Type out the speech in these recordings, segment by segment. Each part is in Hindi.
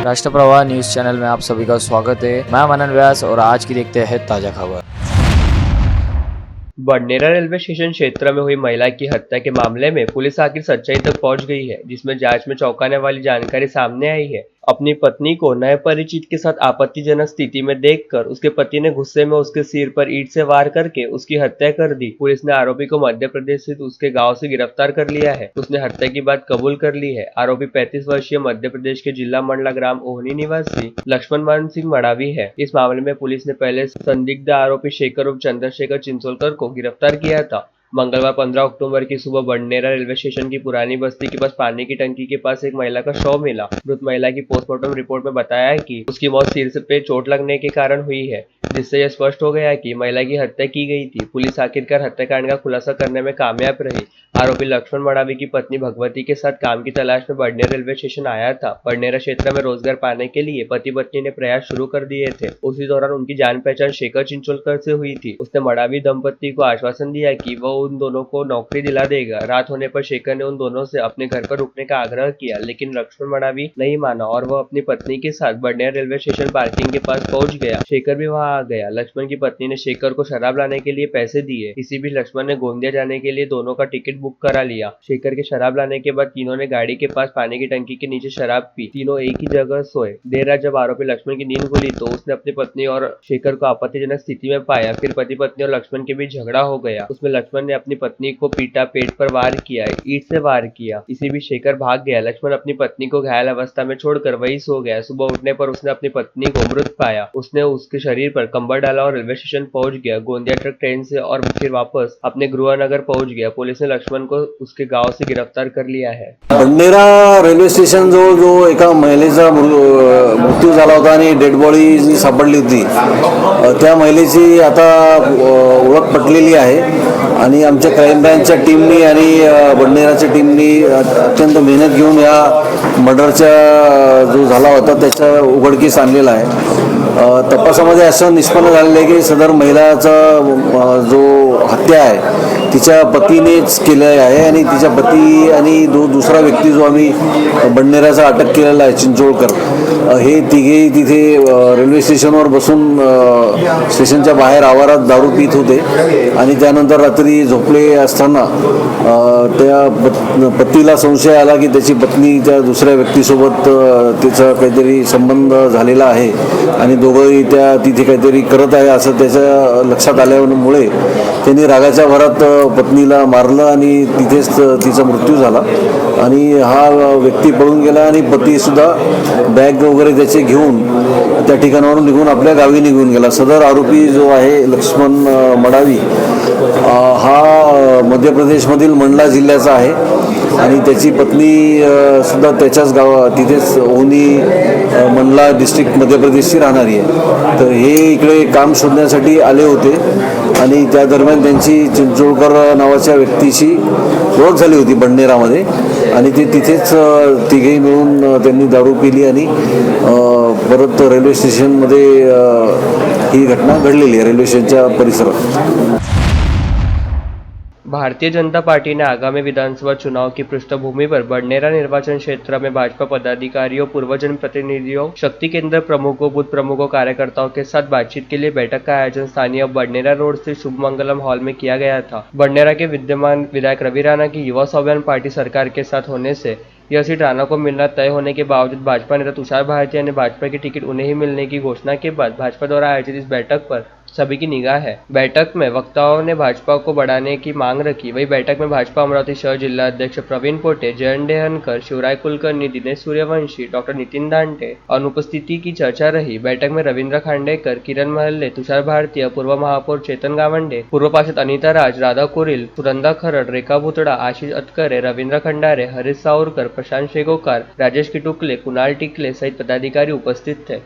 राष्ट्रप्रवाह न्यूज चैनल में आप सभी का स्वागत है। मैं मनन व्यास और आज की देखते हैं ताजा खबर। बडनेरा रेलवे स्टेशन क्षेत्र में हुई महिला की हत्या के मामले में पुलिस आखिर सच्चाई तक पहुंच गई है, जिसमें जांच में चौंकाने वाली जानकारी सामने आई है। अपनी पत्नी को नए परिचित के साथ आपत्तिजनक स्थिति में देखकर उसके पति ने गुस्से में उसके सिर पर ईंट से वार करके उसकी हत्या कर दी। पुलिस ने आरोपी को मध्य प्रदेश स्थित उसके गांव से गिरफ्तार कर लिया है। उसने हत्या की बात कबूल कर ली है। आरोपी 35 वर्षीय मध्य प्रदेश के जिला मंडला ग्राम ओहनी निवासी लक्ष्मण मान सिंह मडावी है। इस मामले में पुलिस ने पहले संदिग्ध आरोपी शेखर उर्फ चंद्रशेखर चिंचोलकर को गिरफ्तार किया था। मंगलवार 15 अक्टूबर की सुबह बडनेरा रेलवे स्टेशन की पुरानी बस्ती के पास पानी की टंकी के पास एक महिला का शव मिला। मृत महिला की पोस्टमार्टम रिपोर्ट में बताया है कि उसकी मौत सिर पे चोट लगने के कारण हुई है, जिससे यह स्पष्ट हो गया कि महिला की हत्या की गई थी। पुलिस आखिरकार हत्याकांड का खुलासा करने में कामयाब रही। आरोपी लक्ष्मण मडावी की पत्नी भगवती के साथ काम की तलाश में बडनेरा रेलवे स्टेशन आया था। बडनेरा क्षेत्र में रोजगार पाने के लिए पति पत्नी ने प्रयास शुरू कर दिए थे। उसी दौरान उनकी जान पहचान शेखर चिंचोलकर से हुई थी। उसने मडावी दंपति को आश्वासन दिया कि वह उन दोनों को नौकरी दिला देगा। रात होने पर शेखर ने उन दोनों से अपने घर पर रुकने का आग्रह किया, लेकिन लक्ष्मण मडावी नहीं माना और वह अपनी पत्नी के साथ बडनेरा रेलवे स्टेशन पार्किंग के पास पहुंच गया। शेखर भी वहां आ गया। लक्ष्मण की पत्नी ने शेखर को शराब लाने के लिए पैसे दिए। इसी बीच लक्ष्मण ने गोंदिया जाने के लिए दोनों का टिकट बुक करा लिया। शेखर के शराब लाने के बाद तीनों ने गाड़ी के पास पानी की टंकी के नीचे शराब पी। तीनों एक ही जगह सोए। देर रात जब आरोपी लक्ष्मण की नींद खुली तो उसने अपनी पत्नी और शेखर को आपत्तिजनक स्थिति में पाया। फिर पति पत्नी और लक्ष्मण के बीच झगड़ा हो गया। उसमें लक्ष्मण ने अपनी पत्नी को पीटा, पेट पर वार किया, ईंट से वार किया। इसी बीच शेखर भाग गया। लक्ष्मण अपनी पत्नी को घायल अवस्था में छोड़कर वहीं सो गया। सुबह उठने पर उसने अपनी पत्नी को मृत पाया। उसने उसके शरीर पर कंबल डाला और रेलवे स्टेशन पहुंच गया। गोंदिया ट्रक ट्रेन से और फिर वापस अपने गृहनगर पहुंच गया। पुलिस ने लक्ष्मण को उसके गांव से गिरफ्तार कर लिया है। बडनेरा रेल्वे स्टेशन जवळ जो एका महिलेचा मृत्यू झाला होता आणि डेड बॉडी जी सापडली होती, त्या महिलेची आता ओळख पटलेली आहे आणि आमच्या क्राईम ब्रँचच्या टीमनी आणि बडनेराच्या टीमनी अत्यंत मेहनत घेऊन या मर्डरच्या जो झाला होता त्याच्या उघडकीस आणलेला आहे। तपासामध्ये असं निष्पन्न झालेलं आहे की सदर महिलाचा जो हत्या आहे तिच्या पतीनेच केलेली आहे आणि तिच्या पती आणि दुसरा व्यक्ती जो आम्ही बडनेराचा अटक केलेला आहे चिंचोळकर, हे तिघेही तिथे रेल्वे स्टेशनवर बसून स्टेशनच्या बाहेर आवारात दारू पीत होते आणि त्यानंतर रात्री झोपले असताना त्या पतीला संशय आला की त्याची पत्नी त्या दुसऱ्या व्यक्तीसोबत त्याचा काहीतरी संबंध झालेला आहे आणि दोघंही त्या तिथे काहीतरी करत आहे असं त्याच्या लक्षात आल्यामुळे त्यांनी रागाच्या भरात पत्नीला मारलं आणि तिथेच तिचा मृत्यू झाला आणि हा व्यक्ती पळून गेला आणि पती सुद्धा बॅग वगैरे त्याचे घेऊन त्या ठिकाणावरून निघून आपल्या गावी निघून गेला। सदर आरोपी जो आहे लक्ष्मण मडावी हा मध्य प्रदेशमधील मंडला जिल्ह्याचा आहे आणि त्याची पत्नी सुद्धा त्याच्याच तिथेच ओहनी मंडला डिस्ट्रिक्ट मध्य प्रदेशची राहणारी आहे। तर हे इकडे काम शोधण्यासाठी आले होते आणि त्या दरम्यान त्यांची चिंचोळकर नावाच्या व्यक्तीशी ओळख झाली होती बडनेरामध्ये आणि ते तिथेच तिघेही मिळून त्यांनी दारू पिली आणि परत रेल्वे स्टेशनमध्ये ही घटना घडलेली आहे, रेल्वे स्टेशनच्या परिसरात। भारतीय जनता पार्टी ने आगामी विधानसभा चुनाव की पृष्ठभूमि पर बडनेरा निर्वाचन क्षेत्र में भाजपा पदाधिकारियों, पूर्व जनप्रतिनिधियों, शक्ति केंद्र प्रमुखों, बूथ प्रमुखों, कार्यकर्ताओं के साथ बातचीत के लिए बैठक का आयोजन स्थानीय बडनेरा रोड स्थित शुभमंगलम हॉल में किया गया था। बडनेरा के विद्यमान विधायक रवि राणा की युवा स्वाभिमान पार्टी सरकार के साथ होने से यह सीट राणा को मिलना तय होने के बावजूद भाजपा नेता तुषार भारती ने भाजपा की टिकट उन्हें ही मिलने की घोषणा के बाद भाजपा द्वारा आयोजित इस बैठक पर सभी की निगाह है। बैठक में वक्ताओं ने भाजपा को बढ़ाने की मांग रखी। वही बैठक में भाजपा अमरावती शहर जिला अध्यक्ष प्रवीण पोटे, जयंत डेहनकर, शिवराय कुलकर्णी, दिनेश सूर्यवंशी, डॉक्टर नितिन दांटे अनुपस्थिति की चर्चा रही। बैठक में रविंद्र खांडेकर, किरण महल्ले, तुषार भारती, पूर्व महापौर चेतन गावंडे, पूर्व पार्षद अनिता राज, राधा कुरिल, सुनंदा खरड, रेखा भुतड़ा, आशीष अतकरे, रविंद्र खंडारे, हरीश सावरकर, प्रशांत शेगोकार, राजेश किटुकले, कुणाल टिकले सहित पदाधिकारी उपस्थित थे।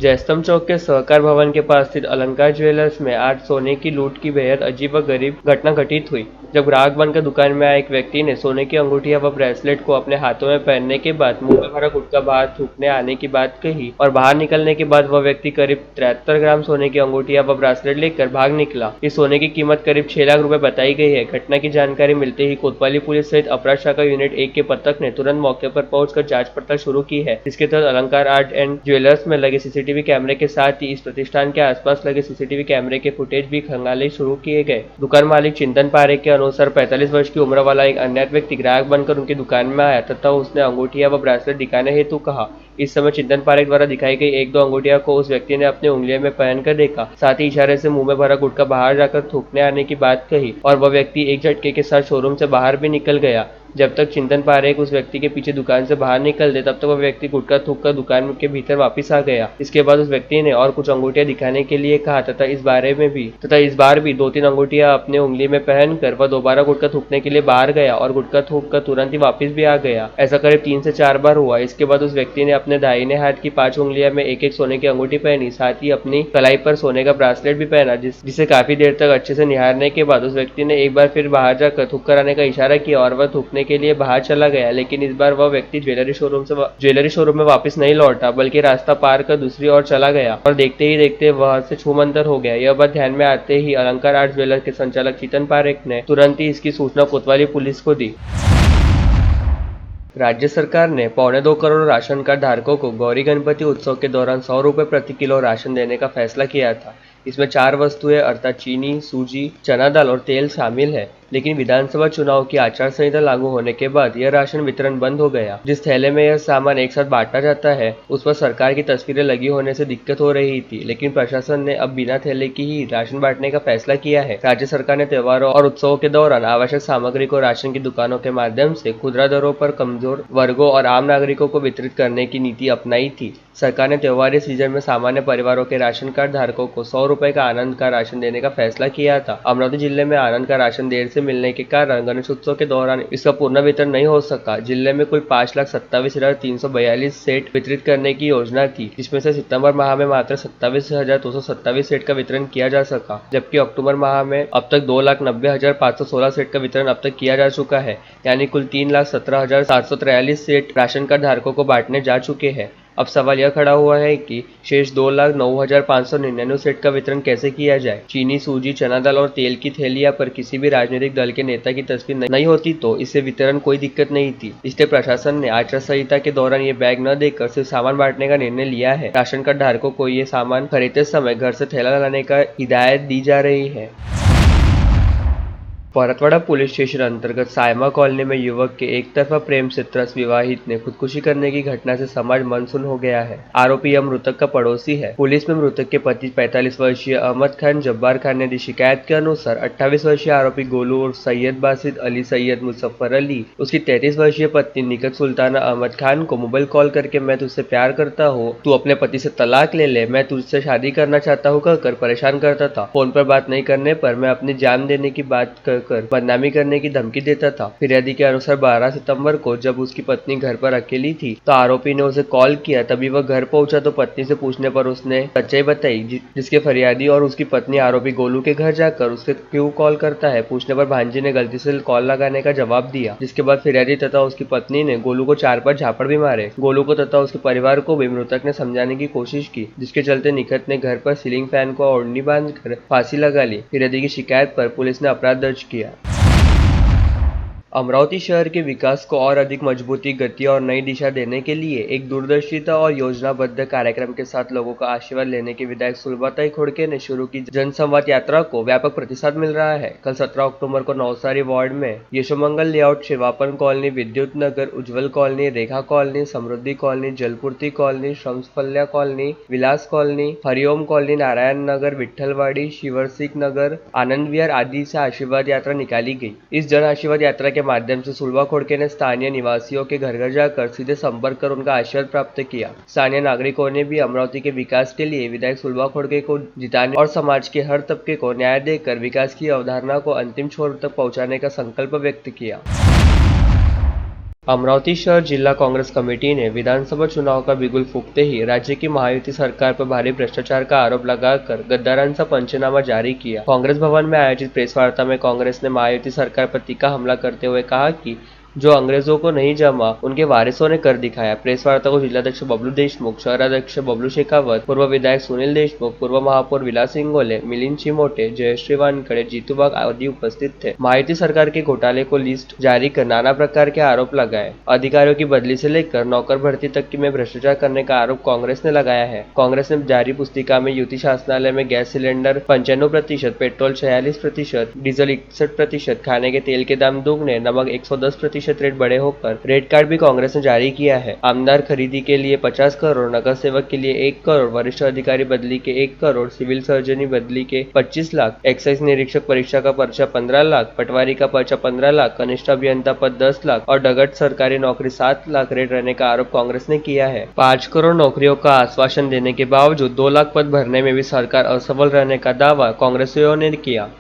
जयस्तंभ चौक के सहकार भवन के पास स्थित अलंकार ज्वेलर्स में आज सोने की लूट की बेहद अजीब व गरीब घटना घटित हुई। जब ग्राहक बनकर दुकान में आए एक व्यक्ति ने सोने की अंगूठियां व ब्रेसलेट को अपने हाथों में पहनने के बाद मुंह में भरा गुटखा बाहर थूकने आने की बात कही और बाहर निकलने के बाद वह व्यक्ति करीब 73 ग्राम सोने की अंगूठियां व ब्रेसलेट लेकर भाग निकला। इस सोने की कीमत करीब 6 लाख रुपए बताई गई है। घटना की जानकारी मिलते ही कोतवाली पुलिस सहित अपराध शाखा यूनिट 1 के पथक ने तुरंत मौके पर पहुंचकर जांच पड़ताल शुरू की है। इसके तहत अलंकार आर्ट एंड ज्वेलर्स में लगे सीसीटीवी कैमरे के साथ ही इस प्रतिष्ठान के आसपास लगे सीसीटीवी कैमरे के फुटेज भी खंगाले शुरू किए गए। दुकान मालिक चिंतन पारेख के अनुसार 45 वर्ष की उम्र वाला एक अज्ञात व्यक्ति ग्राहक बनकर उनकी दुकान में आया तथा उसने अंगूठियां व ब्रेसलेट दिखाने हेतु कहा। इस समय चिंतन पारेख द्वारा दिखाई गई 1-2 अंगूठियां को उस व्यक्ति ने अपनी उंगलियों में पहनकर देखा, साथ ही इशारे से मुंह में भरा गुटखा बाहर जाकर थूकने आने की बात कही और वह व्यक्ति एक झटके के साथ शोरूम से बाहर भी निकल गया। जब तक चिंतन पारेख उस व्यक्ति के पीछे दुकान से बाहर निकलते तब तक वह व्यक्ति गुटखा थूककर दुकान के भीतर वापस आ गया। इसके बाद उस व्यक्ति ने और कुछ अंगूठियां दिखाने के लिए कहा तथा इस बार भी 2-3 अंगूठियां अपने उंगली में पहनकर वह दोबारा गुटखा थूकने के लिए बाहर गया और गुटखा थूककर तुरंत ही वापस भी आ गया। ऐसा करीब 3 से 4 बार हुआ। इसके बाद उस व्यक्ति ने अपने दाहिने हाथ की 5 उंगलियों में एक सोने की अंगूठी पहनी, साथ ही अपनी कलाई पर सोने का ब्रेसलेट भी पहना, जिसे काफी देर तक अच्छे से निहारने के बाद उस व्यक्ति ने एक बार फिर बाहर जाकर थूक कर आने का इशारा किया और वह थूकने के लिए बाहर चला गया। लेकिन इस बार वह व्यक्ति ज्वेलरी शोरूम में वापस नहीं लौटा बल्कि रास्ता पार कर दूसरी ओर चला गया और देखते ही देखते वह से छूमंतर हो गया। यह बात ध्यान में आते ही अलंकार आर्ट ज्वेलर्स के संचालक चिंतन पारेख ने तुरंत ही इसकी सूचना कोतवाली पुलिस को दी। राज्य सरकार ने 1.25 करोड़ राशन कार्ड धारकों को गौरी गणपति उत्सव के दौरान 100 रुपए प्रति किलो राशन देने का फैसला किया था। इसमें 4 वस्तुएं अर्थात चीनी, सूजी, चना दाल और तेल शामिल है। लेकिन विधानसभा चुनाव की आचार संहिता लागू होने के बाद यह राशन वितरण बंद हो गया। जिस थैले में यह सामान एक साथ बांटा जाता है उस पर सरकार की तस्वीरें लगी होने से दिक्कत हो रही थी, लेकिन प्रशासन ने अब बिना थैले की ही राशन बांटने का फैसला किया है। राज्य सरकार ने त्योहारों और उत्सवों के दौरान आवश्यक सामग्री को राशन की दुकानों के माध्यम से खुदरा दरों पर कमजोर वर्गों और आम नागरिकों को वितरित करने की नीति अपनाई थी। सरकार ने त्योहारी सीजन में सामान्य परिवारों के राशन कार्ड धारकों को 100 रुपए का आनंद का राशन देने का फैसला किया था। अमरावती जिले में आनंद का राशन देर से मिलने के कारण गणेश उत्सव के दौरान इसका पूर्ण वितरण नहीं हो सका। जिले में कुल 5,27,342 सेट वितरित करने की योजना थी, जिसमें से सितंबर माह में मात्र 27,227 सेट का वितरण किया जा सका, जबकि अक्टूबर माह में अब तक 2,90,516 सेट का वितरण अब तक किया जा चुका है, यानी कुल 3,17,743 सेट राशन कार्ड धारकों को बांटने जा चुके हैं। अब सवाल यह खड़ा हुआ है कि शेष 2,09,599 सेट का वितरण कैसे किया जाए। चीनी, सूजी, चना दाल और तेल की थैलियां पर किसी भी राजनीतिक दल के नेता की तस्वीर नहीं होती तो इससे वितरण कोई दिक्कत नहीं थी। इसलिए प्रशासन ने आचार संहिता के दौरान ये बैग न देकर सिर्फ सामान बांटने का निर्णय लिया है। राशन कार्ड धारकों को ये सामान खरीदते समय घर से थैला लाने का हिदायत दी जा रही है। परतवाड़ा पुलिस स्टेशन अंतर्गत सायमा कॉलोनी में युवक के एक तरफा प्रेम से त्रस्त विवाहित ने खुदकुशी करने की घटना से समाज मनसून हो गया है। आरोपी यह मृतक का पड़ोसी है। पुलिस में मृतक के पति 45 वर्षीय अहमद खान जब्बार खान ने दी शिकायत के अनुसार 28 वर्षीय आरोपी गोलू और सैयद बासित अली सैयद मुजफ्फर अली उसकी 33 वर्षीय पत्नी निकत सुल्ताना अहमद खान को मोबाइल कॉल करके मैं तुझसे प्यार करता हूँ, तू अपने पति से तलाक ले ले, मैं तुझसे शादी करना चाहता हूँ कहकर परेशान करता था। फोन पर बात नहीं करने पर मैं अपनी जान देने की बात कर बदनामी करने की धमकी देता था। फिरियादी के अनुसार 12 सितंबर को जब उसकी पत्नी घर पर अकेली थी तो आरोपी ने उसे कॉल किया। तभी वह घर पहुंचा तो पत्नी से पूछने पर उसने सच्चाई बताई, जिसके फरियादी और उसकी पत्नी आरोपी गोलू के घर जाकर उससे क्यों कॉल करता है पूछने पर भांजी ने गलती से कॉल लगाने का जवाब दिया, जिसके बाद फिरियादी तथा उसकी पत्नी ने गोलू को 4 झापड़ भी मारे। गोलू को तथा उसके परिवार को भी मृतक ने समझाने की कोशिश की, जिसके चलते निकट ने घर पर सीलिंग फैन को ओढ़नी बांधकर फांसी लगा ली। फिरियादी की शिकायत पर पुलिस ने अपराध दर्ज किया। अमरावती शहर के विकास को और अधिक मजबूती, गति और नई दिशा देने के लिए एक दूरदर्शिता और योजनाबद्ध कार्यक्रम के साथ लोगों का आशीर्वाद लेने के विधायक सुलभाताई खोड़के ने शुरू की जनसंवाद यात्रा को व्यापक प्रतिसाद मिल रहा है। कल 17 अक्टूबर को नवसारी वार्ड में यशोमंगल लेआउट, शिवापन कॉलोनी, विद्युत नगर, उज्जवल कॉलोनी, रेखा कॉलोनी, समृद्धि कॉलोनी, जलपूर्ति कॉलोनी, श्रमफल्या कॉलोनी, विलास कॉलोनी, हरिओम कॉलोनी, नारायण नगर, विठलवाड़ी, शिवरसिक नगर, आनंद विहार आदि से आशीर्वाद यात्रा निकाली गई। इस जन आशीर्वाद यात्रा के माध्यम से सुलभा खोड़के ने स्थानीय निवासियों के घर घर जाकर सीधे संपर्क कर उनका आशीर्वाद प्राप्त किया। स्थानीय नागरिकों ने भी अमरावती के विकास के लिए विधायक सुलभा खोड़के को जिताने और समाज के हर तबके को न्याय देकर विकास की अवधारणा को अंतिम छोर तक पहुंचाने का संकल्प व्यक्त किया। अमरावती शहर जिला कांग्रेस कमेटी ने विधानसभा चुनाव का बिगुल फूंकते ही राज्य की महायुति सरकार पर भारी भ्रष्टाचार का आरोप लगाकर गद्दारांचा पंचनामा जारी किया। कांग्रेस भवन में आयोजित प्रेस वार्ता में कांग्रेस ने महायुति सरकार पर तीखा हमला करते हुए कहा कि जो अंग्रेजों को नहीं जमा उनके वारिसों ने कर दिखाया। प्रेस वार्ता को जिलाध्यक्ष बबलू देशमुख, शहराध्यक्ष बबलू शेखावत, पूर्व विधायक सुनील देशमुख, पूर्व महापौर विलास इंगोले, मिलिंद चिमोटे, जयश्री वानखड़े, जीतू बाग आदि उपस्थित थे। महायुति सरकार के घोटाले को लिस्ट जारी कर नाना प्रकार के आरोप लगाए। अधिकारियों की बदली से लेकर नौकर भर्ती तक में भ्रष्टाचार करने का आरोप कांग्रेस ने लगाया है। कांग्रेस ने जारी पुस्तिका में युति शासनालय में गैस सिलेंडर 95%, पेट्रोल 46%, डीजल 61%, खाने के तेल के दाम दुगने, नमक 110% रेट बढ़े होकर रेट कार्ड भी कांग्रेस ने जारी किया है। आमदार खरीदी के लिए 50 करोड़, नगर सेवक के लिए 1 करोड़, वरिष्ठ अधिकारी बदली के 1 करोड़, सिविल सर्जनी बदली के 25 लाख, एक्साइज निरीक्षक परीक्षा का पर्चा 15 लाख, पटवारी का पर्चा 15 लाख, कनिष्ठ अभियंता पद 10 लाख और डगट सरकारी नौकरी 7 लाख रेट रहने का आरोप कांग्रेस ने किया है। 5 करोड़ नौकरियों का आश्वासन देने के बावजूद 2 लाख पद भरने में भी सरकार असफल रहने का दावा कांग्रेसियों ने किया।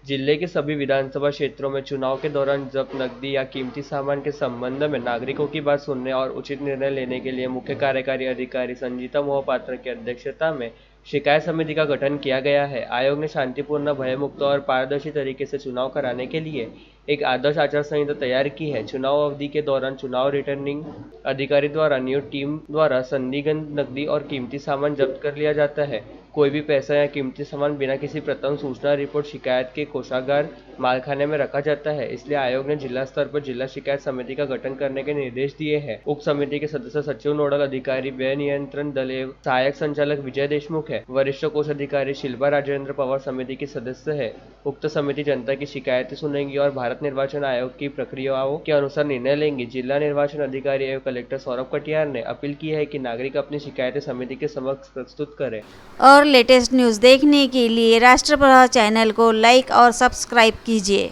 जिले के सभी विधानसभा क्षेत्रों में चुनाव के दौरान जब्त नकदी या कीमती सामान के संबंध में नागरिकों की बात सुनने और उचित निर्णय लेने के लिए मुख्य कार्यकारी अधिकारी संजीता मोहपात्र की अध्यक्षता में शिकायत समिति का गठन किया गया है। आयोग ने शांतिपूर्ण, भयमुक्त और पारदर्शी तरीके से चुनाव कराने के लिए एक आदर्श आचार संहिता तैयार की है। चुनाव अवधि के दौरान चुनाव रिटर्निंग अधिकारी द्वारा नियुक्त टीम द्वारा संदिग्ध नकदी और कीमती सामान जब्त कर लिया जाता है। कोई भी पैसा या कीमती सामान बिना किसी प्रथम सूचना रिपोर्ट शिकायत के कोषागार मालखाने में रखा जाता है। इसलिए आयोग ने जिला स्तर पर जिला शिकायत समिति का गठन करने के निर्देश दिए हैं। उक्त समिति के सदस्य सचिव, नोडल अधिकारी, व्यय नियंत्रण दल, सहायक संचालक विजय देशमुख है। वरिष्ठ कोष अधिकारी शिल्पा राजेंद्र पवार समिति के सदस्य है। उक्त समिति जनता की शिकायतें सुनेंगी और भारत निर्वाचन आयोग की प्रक्रियाओं के अनुसार निर्णय लेंगी। जिला निर्वाचन अधिकारी एवं कलेक्टर सौरभ कटियार ने अपील की है कि नागरिक अपनी शिकायतें समिति के समक्ष प्रस्तुत करें। और लेटेस्ट न्यूज़ देखने के लिए राष्ट्रप्रभा चैनल को लाइक और सब्सक्राइब कीजिए।